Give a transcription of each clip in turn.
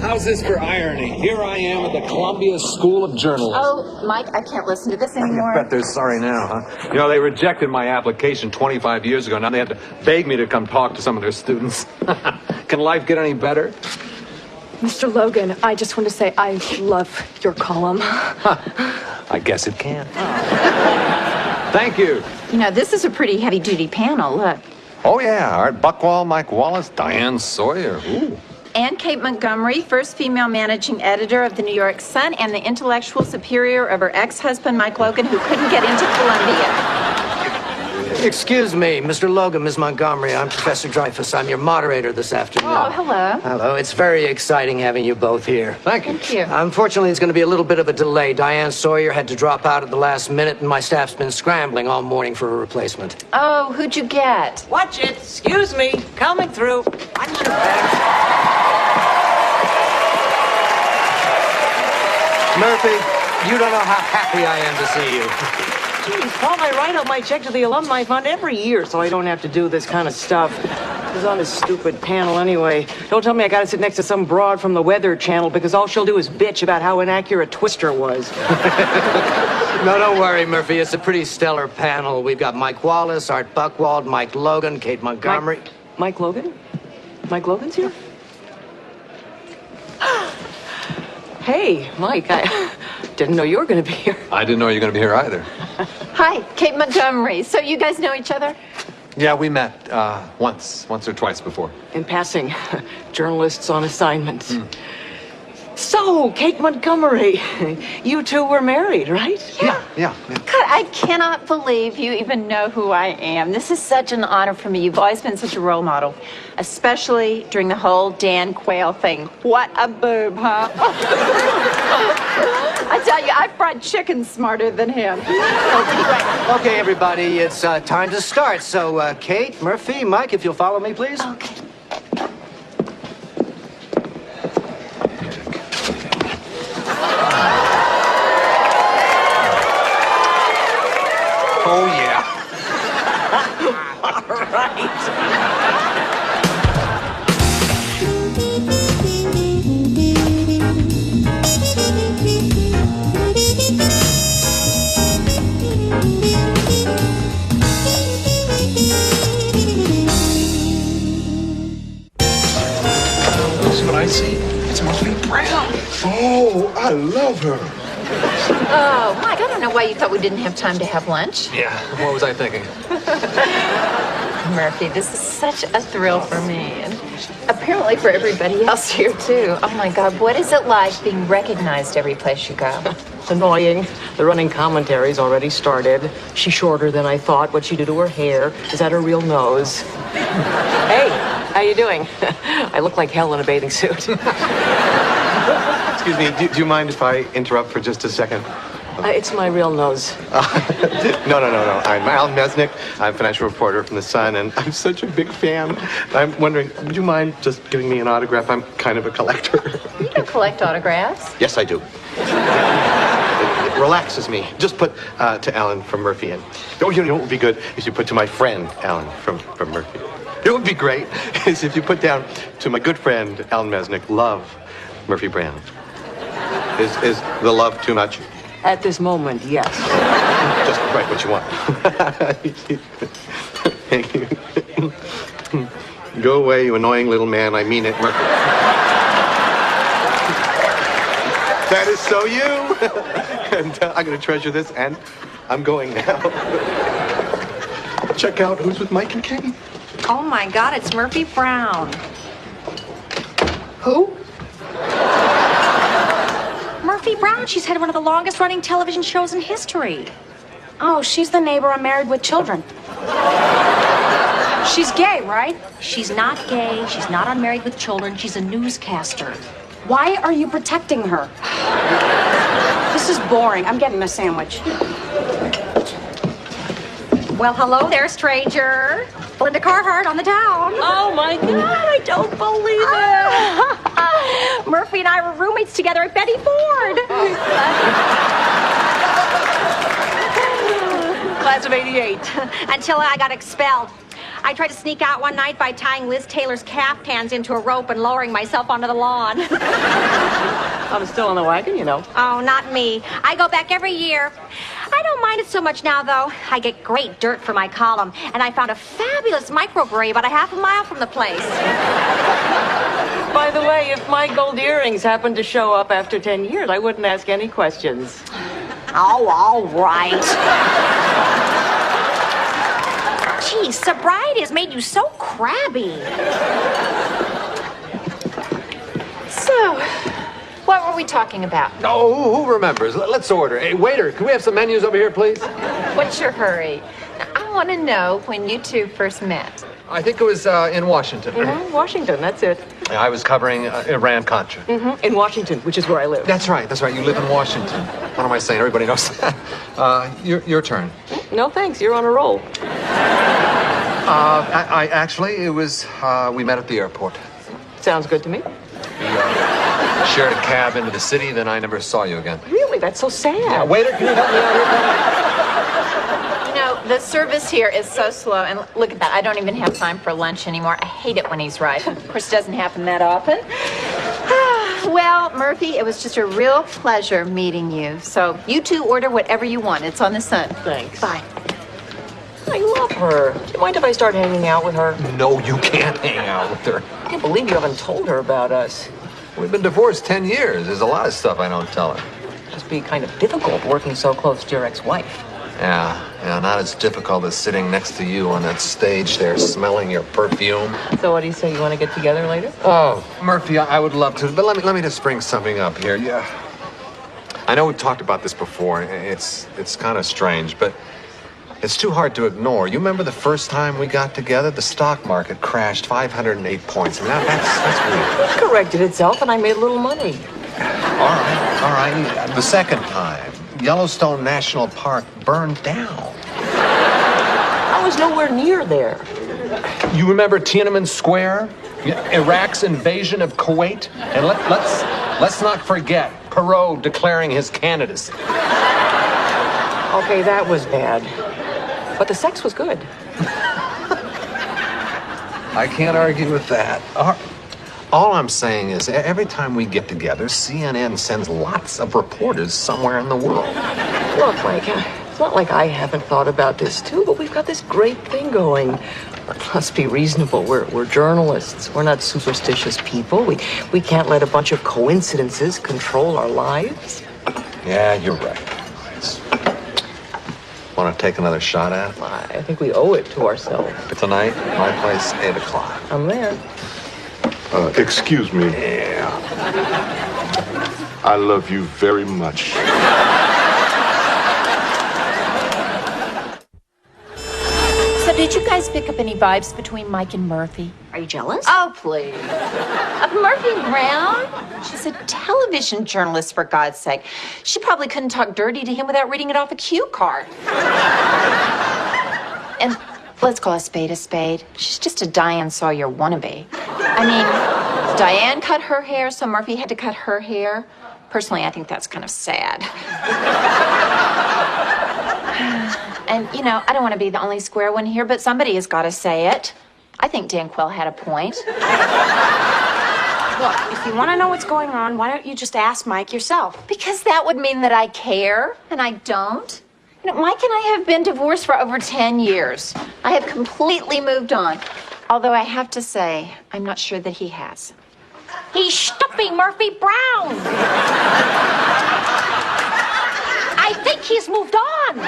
How's this for irony? Here I am at the Columbia School of Journalism. Oh, Mike, I can't listen to this anymore. I bet they're sorry now, huh? You know, they rejected my application 25 years ago. Now they have to beg me to come talk to some of their students. Can life get any better? Mr. Logan, I just want to say I love your column. I guess it can. Thank you. You know, this is a pretty heavy-duty panel. Look. Oh, yeah. Art Buchwald, Mike Wallace, Diane Sawyer. Ooh. And Kate Montgomery, first female managing editor of the New York Sun and the intellectual superior of her ex-husband, Mike Logan, who couldn't get into Columbia. Excuse me, Mr. Logan, Ms. Montgomery. I'm Professor Dreyfus. I'm your moderator this afternoon. Oh, hello. Hello. It's very exciting having you both here. Thank you. Thank you. Unfortunately, there's going to be a little bit of a delay. Diane Sawyer had to drop out at the last minute, and my staff's been scrambling all morning for a replacement. Oh, who'd you get? Watch it. Excuse me. Coming through. Watch your back. Murphy, you don't know how happy I am to see you. Geez, Paul, I write out my check to the alumni fund every year so I don't have to do this kind of stuff. I was on this stupid panel anyway. Don't tell me I gotta sit next to some broad from the Weather Channel because all she'll do is bitch about how inaccurate Twister was. No, don't worry, Murphy. It's a pretty stellar panel. We've got Mike Wallace, Art Buchwald, Mike Logan, Kate Montgomery. Mike Logan? Mike Logan's here? Hey, Mike, I didn't know you were going to be here. I didn't know you were going to be here either. Hi, Kate Montgomery. So you guys know each other? Yeah, we met once or twice before. In passing, journalists on assignment. So, Kate Montgomery, you two were married, right? Yeah. God, I cannot believe you even know who I am. This is such an honor for me. You've always been such a role model, especially during the whole Dan Quayle thing. What a boob, huh? I tell you, I fried chicken smarter than him. Okay, everybody, it's time to start. So, Kate, Murphy, Mike, if you'll follow me, please. Okay. Oh, yeah. All right. What I see, it's Murphy Brown. Oh, I love her. Oh, Mike, I don't know why you thought we didn't have time to have lunch. Yeah, what was I thinking? Murphy, this is such a thrill for me, and apparently for everybody else here, too. Oh, my God, what is it like being recognized every place you go? It's annoying. The running commentary's already started. She's shorter than I thought. What'd she do to her hair? Is that her real nose? Hey, how you doing? I look like hell in a bathing suit. Excuse me, do you mind if I interrupt for just a second? It's my real nose. No. I'm Alan Mesnick. I'm a financial reporter from The Sun, and I'm such a big fan. I'm wondering, would you mind just giving me an autograph? I'm kind of a collector. You don't collect autographs. Yes, I do. It relaxes me. Just put to Alan from Murphy in. Oh, you know what would be good is you put to my friend, Alan from Murphy. It would be great is if you put down to my good friend, Alan Mesnick, love, Murphy Brown. Is the love too much? At this moment, yes. Just write what you want. Thank you. Go away, you annoying little man. I mean it. That is so you. And I'm going to treasure this, and I'm going now. Check out who's with Mike and Kate. Oh, my God, it's Murphy Brown. Who? Murphy Brown, she's had one of the longest running television shows in history. Oh, she's the neighbor I'm married with children. She's gay, right? She's not gay. She's not unmarried with children. She's a newscaster. Why are you protecting her? This is boring. I'm getting a sandwich. Well, hello there, stranger. Linda Carhart on the town. Oh, my God, I don't believe it. Murphy and I were roommates together at Betty Ford. Class of '88. Until I got expelled. I tried to sneak out one night by tying Liz Taylor's caftans into a rope and lowering myself onto the lawn. I'm still in the wagon, you know. Oh, not me. I go back every year. I don't mind it so much now, though. I get great dirt for my column, and I found a fabulous microbrewery about a half a mile from the place. By the way, if my gold earrings happened to show up after 10 years, I wouldn't ask any questions. Oh, all right. Gee, sobriety has made you so crabby. So, what were we talking about? Oh, who remembers? Let's order. Hey, waiter, can we have some menus over here, please? What's your hurry? I want to know when you two first met. I think it was in Washington. Washington, that's it. I was covering Iran-Contra. In Washington, which is where I live. That's right. You live in Washington. What am I saying? Everybody knows that. Your turn. No, thanks. You're on a roll. I actually, it was, we met at the airport. Sounds good to me. We shared a cab into the city, then I never saw you again. Really? That's so sad. Yeah, waiter, can you help me out here? You know, the service here is so slow, and look at that. I don't even have time for lunch anymore. I hate it when he's right. Of course, it doesn't happen that often. Well, Murphy, it was just a real pleasure meeting you. So you two order whatever you want. It's on the sun. Thanks. Bye. I love her. Do you mind if I start hanging out with her? No, you can't hang out with her. I can't believe you haven't told her about us. We've been divorced 10 years. There's a lot of stuff I don't tell her. It must be kind of difficult working so close to your ex-wife. Yeah, not as difficult as sitting next to you on that stage there, smelling your perfume. So what do you say? You want to get together later? Oh, Murphy, I would love to, but let me just bring something up here. Yeah, I know we've talked about this before. It's kind of strange, but it's too hard to ignore. You remember the first time we got together? The stock market crashed 508 points. I mean, that's weird. It corrected itself, and I made a little money. All right. The second time, Yellowstone National Park burned down. I was nowhere near there. You remember Tiananmen Square? Iraq's invasion of Kuwait? And let's not forget Perot declaring his candidacy. Okay, that was bad. But the sex was good. I can't argue with that. All I'm saying is every time we get together, CNN sends lots of reporters somewhere in the world. Look, Mike, it's not like I haven't thought about this too, but we've got this great thing going. Let's be reasonable. We're journalists. We're not superstitious people. We can't let a bunch of coincidences control our lives. Yeah, you're right. Want to take another shot at it? I think we owe it to ourselves. Tonight, my place, 8 o'clock. I'm there. Excuse me. Yeah. I love you very much. So did you guys pick up any vibes between Mike and Murphy? Are you jealous? Oh, please. Of Murphy Brown? She's a television journalist, for God's sake. She probably couldn't talk dirty to him without reading it off a cue card. And let's call a spade a spade. She's just a Diane Sawyer wannabe. I mean, Diane cut her hair, so Murphy had to cut her hair. Personally, I think that's kind of sad. And, you know, I don't want to be the only square one here, but somebody has got to say it. I think Dan Quayle had a point. Look, if you want to know what's going on, why don't you just ask Mike yourself? Because that would mean that I care, and I don't. You know, Mike and I have been divorced for over 10 years. I have completely moved on. Although I have to say, I'm not sure that he has. He's stuffing Murphy Brown. I think he's moved on.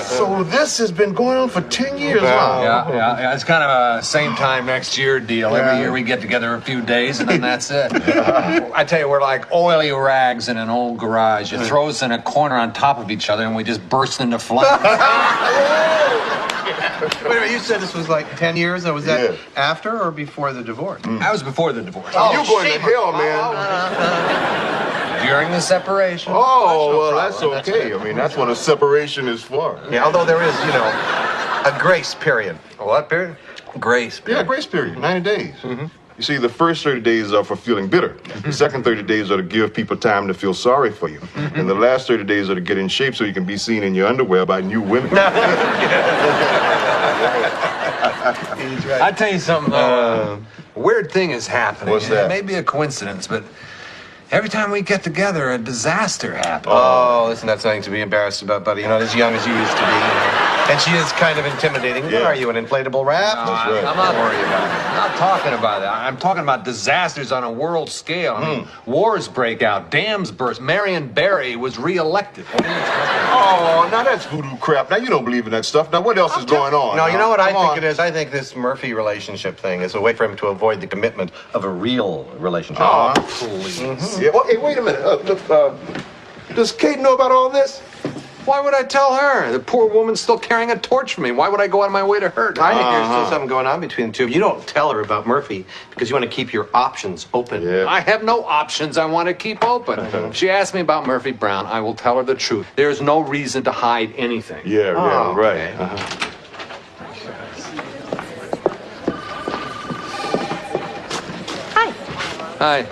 So this has been going on for 10 years, huh? Yeah. It's kind of a same time next year deal. Every year we get together a few days, and then that's it. I tell you, we're like oily rags in an old garage. You throw us in a corner on top of each other, and we just burst into flames. Wait a minute, you said this was like 10 years? Was that after or before the divorce? That was before the divorce. Oh, you're going to hell, man. During the separation. Oh, well, that's okay. I mean, that's what a separation is for. Yeah, although there is, a grace period. What period? Grace period. Yeah, grace period, 90 days. Mm-hmm. You see, the first 30 days are for feeling bitter. The second 30 days are to give people time to feel sorry for you. And the last 30 days are to get in shape so you can be seen in your underwear by new women. I'll tell you something, though. A weird thing is happening. What's that? It may be a coincidence, but every time we get together, a disaster happens. Oh, listen, that's nothing to be embarrassed about, buddy. You're not as young as you used to be. And she is kind of intimidating. Yeah. What are you, an inflatable raft? No, I'm not worried about it. I'm not talking about that. I'm talking about disasters on a world scale. I mean, wars break out, dams burst. Marion Barry was reelected. Oh, now that's voodoo crap. Now, you don't believe in that stuff. Now, what else is going on? No, you know what I Come think on. it is? I think this Murphy relationship thing is a way for him to avoid the commitment of a real relationship. Oh, please. Yeah. Well, hey, wait a minute. Does Kate know about all this? Why would I tell her? The poor woman's still carrying a torch for me. Why would I go out of my way to hurt her? I think there's still something going on between the two of you. You don't tell her about Murphy because you want to keep your options open. Yeah. I have no options I want to keep open. If she asks me about Murphy Brown, I will tell her the truth. There's no reason to hide anything. Yeah, Oh, right. okay. Hi. Hi.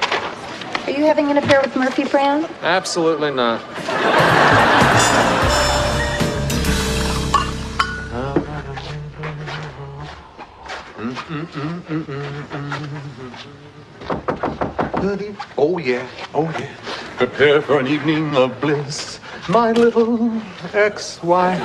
Are you having an affair with Murphy Brown? Absolutely not. Oh, yeah. Oh, yeah. Prepare for an evening of bliss, my little ex-wife.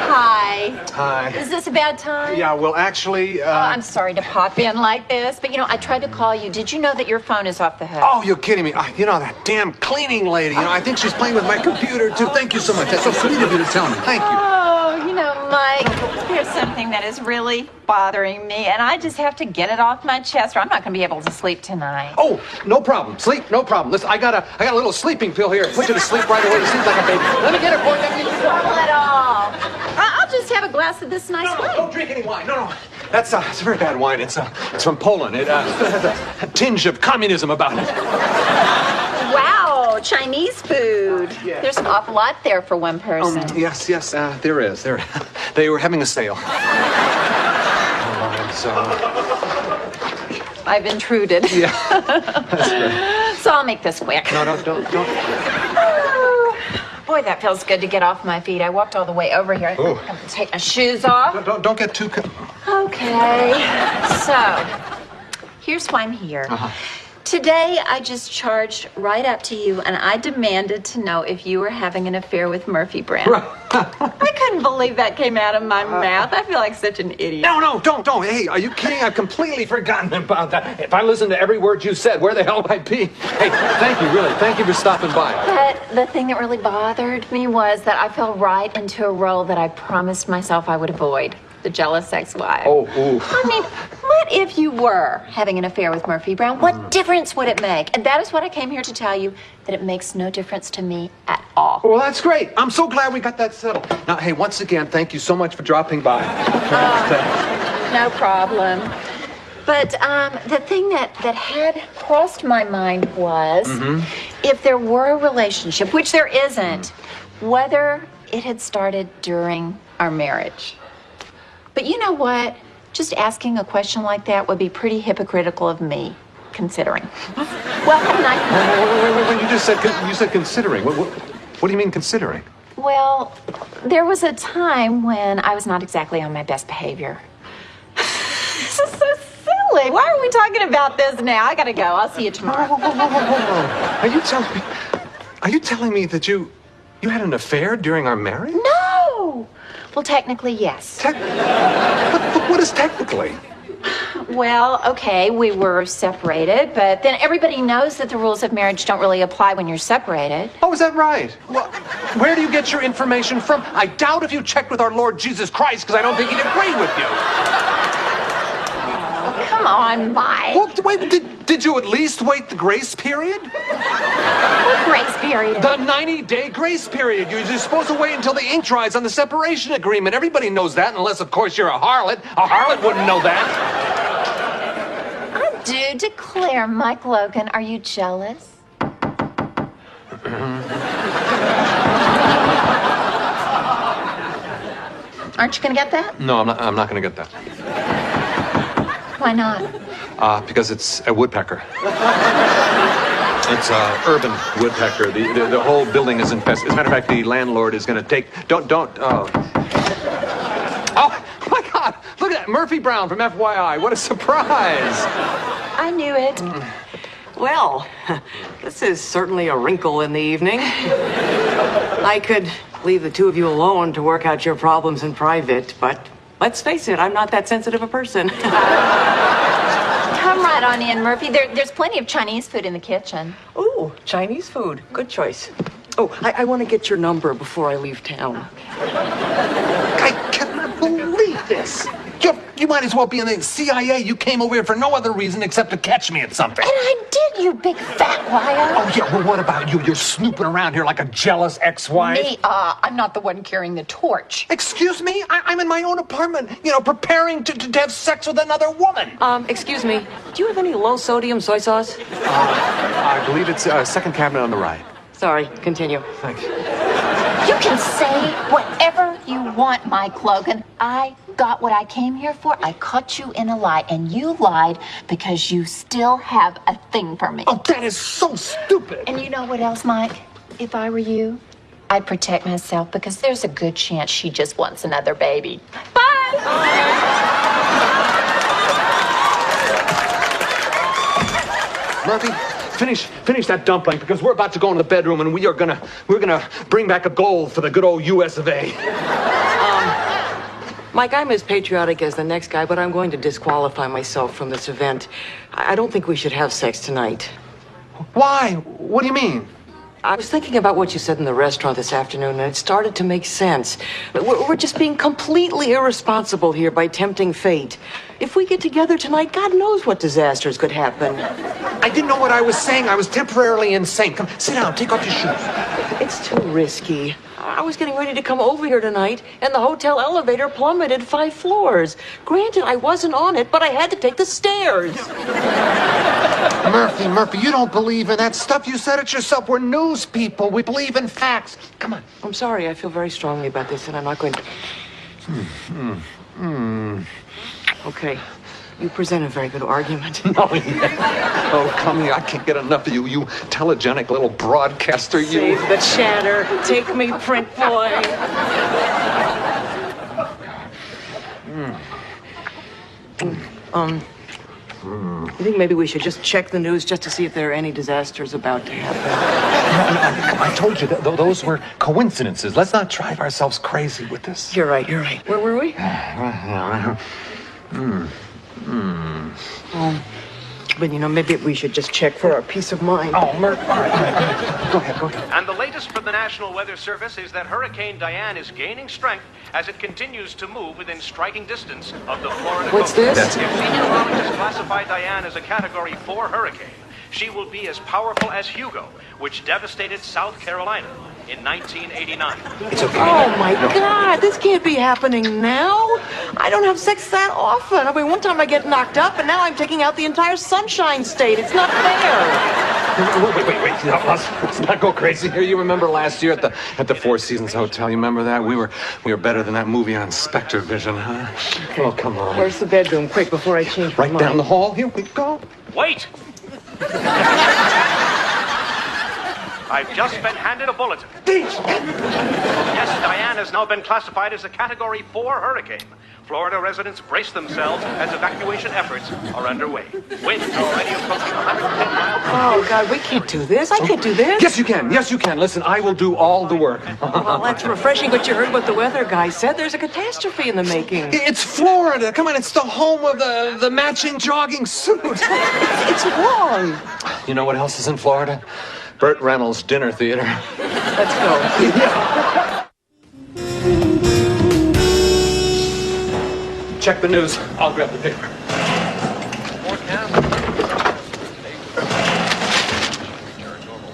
Hi. Hi. Is this a bad time? Yeah, well, actually, I'm sorry to pop in like this, but I tried to call you. Did you know that your phone is off the hook? Oh, you're kidding me. That damn cleaning lady. I think she's playing with my computer, too. Thank you so much. That's so sweet of you to tell me. Thank you. Oh, Mike, there's something that is really bothering me, and I just have to get it off my chest, or I'm not going to be able to sleep tonight. Oh, no problem. Sleep, no problem. Listen, I got a little sleeping pill here. Put you to sleep right away. You sleep like a baby. Let me get it for you. Not at all. I'll just have a glass of this nice wine. Don't drink any wine. No. That's it's very bad wine. It's from Poland. It has a tinge of communism about it. Wow, Chinese food. Yeah. There's an awful lot there for one person. Yes, there is. They were having a sale. So I've intruded. yeah, that's great. So I'll make this quick. No, don't. Oh, boy, that feels good to get off my feet. I walked all the way over here. I'm going to take my shoes off. Don't get too. Okay. So, here's why I'm here. Today, I just charged right up to you, and I demanded to know if you were having an affair with Murphy Brown. I couldn't believe that came out of my mouth. I feel like such an idiot. No, don't. Hey, are you kidding? I've completely forgotten about that. If I listened to every word you said, where the hell would I be? Hey, thank you, really. Thank you for stopping by. But the thing that really bothered me was that I fell right into a role that I promised myself I would avoid. The jealous ex-wife. Oh, ooh. I mean, what if you were having an affair with Murphy Brown? What difference would it make? And that is what I came here to tell you, that it makes no difference to me at all. Well, that's great. I'm so glad we got that settled. Now, hey, once again, thank you so much for dropping by. No problem. But the thing that had crossed my mind was if there were a relationship, which there isn't, whether it had started during our marriage. But you know what? Just asking a question like that would be pretty hypocritical of me, considering. Well, have a nice night. Wait. You said considering. What do you mean considering? Well, there was a time when I was not exactly on my best behavior. This is so silly. Why are we talking about this now? I gotta go. I'll see you tomorrow. Are you telling me that you had an affair during our marriage? No! Well, technically, yes. But what is technically? Well, okay, we were separated, but then everybody knows that the rules of marriage don't really apply when you're separated. Oh, is that right? Well, where do you get your information from? I doubt if you checked with our Lord Jesus Christ, because I don't think he'd agree with you. Come on, Mike. Well, wait, did you at least wait the grace period? What grace period? The 90-day grace period. You're just supposed to wait until the ink dries on the separation agreement. Everybody knows that, unless, of course, you're a harlot. A harlot wouldn't know that. I do declare, Mike Logan, are you jealous? Aren't you going to get that? No, I'm not going to get that. Why not? Because it's a woodpecker. It's urban woodpecker. The whole building is infested. As a matter of fact, the landlord is going to take... Don't... Oh, my God! Look at that. Murphy Brown from FYI. What a surprise. I knew it. Well, this is certainly a wrinkle in the evening. I could leave the two of you alone to work out your problems in private, but let's face it, I'm not that sensitive a person. Come right on in, Murphy. There's plenty of Chinese food in the kitchen. Ooh, Chinese food. Good choice. Oh, I want to get your number before I leave town. I cannot believe this. You might as well be in the CIA. You came over here for no other reason except to catch me at something. And I did, you big fat liar. Oh, yeah, well, what about you? You're snooping around here like a jealous ex-wife. Me, I'm not the one carrying the torch. Excuse me? I'm in my own apartment, preparing to have sex with another woman. Excuse me, do you have any low-sodium soy sauce? I believe it's second cabinet on the right. Sorry, continue. Thank you. You can say whatever you want, Mike Logan. I got what I came here for. I caught you in a lie, and you lied because you still have a thing for me. Oh, that is so stupid. And you know what else, Mike? If I were you, I'd protect myself because there's a good chance she just wants another baby. Bye! Murphy, finish that dumpling because we're about to go into the bedroom and we're gonna bring back a gold for the good old US of A. Mike, I'm as patriotic as the next guy, but I'm going to disqualify myself from this event. I don't think we should have sex tonight. Why? What do you mean? I was thinking about what you said in the restaurant this afternoon, and it started to make sense. We're just being completely irresponsible here by tempting fate. If we get together tonight, God knows what disasters could happen. I didn't know what I was saying. I was temporarily insane. Come, sit down. Take off your shoes. It's too risky. I was getting ready to come over here tonight, and the hotel elevator plummeted 5 floors. Granted, I wasn't on it, but I had to take the stairs. Murphy, you don't believe in that stuff. You said it yourself. We're news people. We believe in facts. Come on. I'm sorry. I feel very strongly about this, and I'm not going to... Okay. You present a very good argument. No, yeah. Oh, come here. I can't get enough of you, you telegenic little broadcaster, you. Save the chatter. Take me, print boy. You think maybe we should just check the news just to see if there are any disasters about to happen? No, I told you that those were coincidences. Let's not drive ourselves crazy with this. You're right. Where were we? But, maybe we should just check for our peace of mind. Oh, Murph, all right. Go ahead. And the latest from the National Weather Service is that Hurricane Diane is gaining strength as it continues to move within striking distance of the Florida What's coast. this? If meteorologists classify Diane as a Category 4 hurricane, she will be as powerful as Hugo, which devastated South Carolina in 1989. It's okay. Oh, my God. This can't be happening now. I don't have sex that often. I mean, one time I get knocked up, and now I'm taking out the entire Sunshine State. It's not fair. Wait. No, let's not go crazy here. You remember last year at the Four Seasons Hotel? You remember that? We were better than that movie on Spectre Vision, huh? Okay. Oh, come on. Where's the bedroom? Quick, before I change my Right mind. down the hall. Here we go. Wait! I've just been handed a bulletin. Yes, Diane has now been classified as a Category 4 hurricane. Florida residents brace themselves as evacuation efforts are underway. Winds already approaching 110 miles. Oh, God, we can't do this. I can't do this. Yes, you can. Listen, I will do all the work. Well, that's refreshing, but you heard what the weather guy said. There's a catastrophe in the making. It's Florida. Come on, it's the home of the matching jogging suit. It's wrong. You know what else is in Florida? Burt Reynolds' dinner theater. Let's go. Check the news. I'll grab the paper.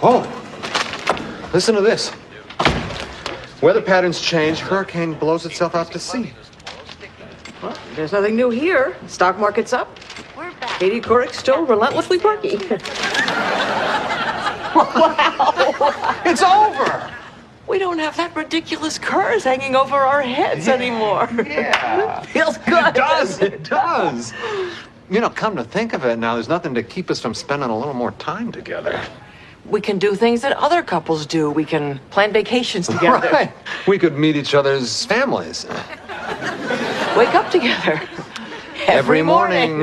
Oh, listen to this. Weather patterns change. Hurricane blows itself out to sea. Well, there's nothing new here. Stock market's up. We're back. Katie Couric's still relentlessly perky. Wow. It's over. We don't have that ridiculous curse hanging over our heads anymore. Yeah. Feels good. It does. You know, come to think of it now, there's nothing to keep us from spending a little more time together. We can do things that other couples do. We can plan vacations together. Right. We could meet each other's families. Wake up together. Every morning.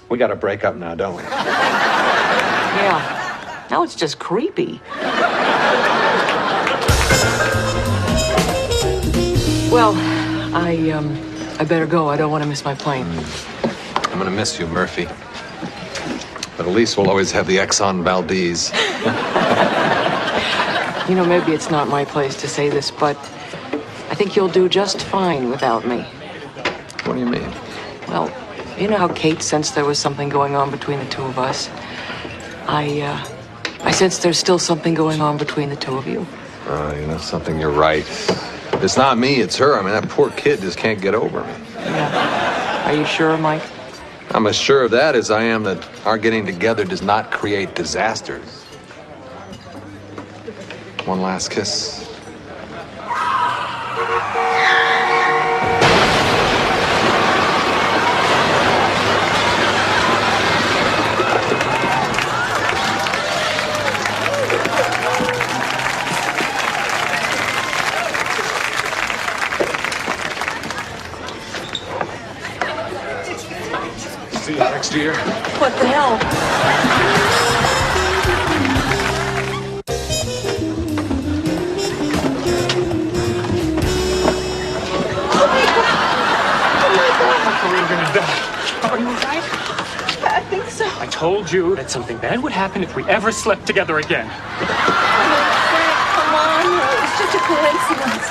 We gotta break up now, don't we? Yeah. Now it's just creepy. Well, I better go. I don't want to miss my plane. I'm gonna miss you, Murphy. But at least we'll always have the Exxon Valdez. You know, maybe it's not my place to say this, but I think you'll do just fine without me. What do you mean? Well, you know how Kate sensed there was something going on between the two of us? I sense there's still something going on between the two of you. You know something, you're right. It's not me, it's her. I mean, that poor kid just can't get over me. Yeah. Are you sure, Mike? I'm as sure of that as I am that our getting together does not create disasters. One last kiss. See you next year. What the hell? Are you alright? I think so. I told you that something bad would happen if we ever slept together again. Come on, it was just a coincidence.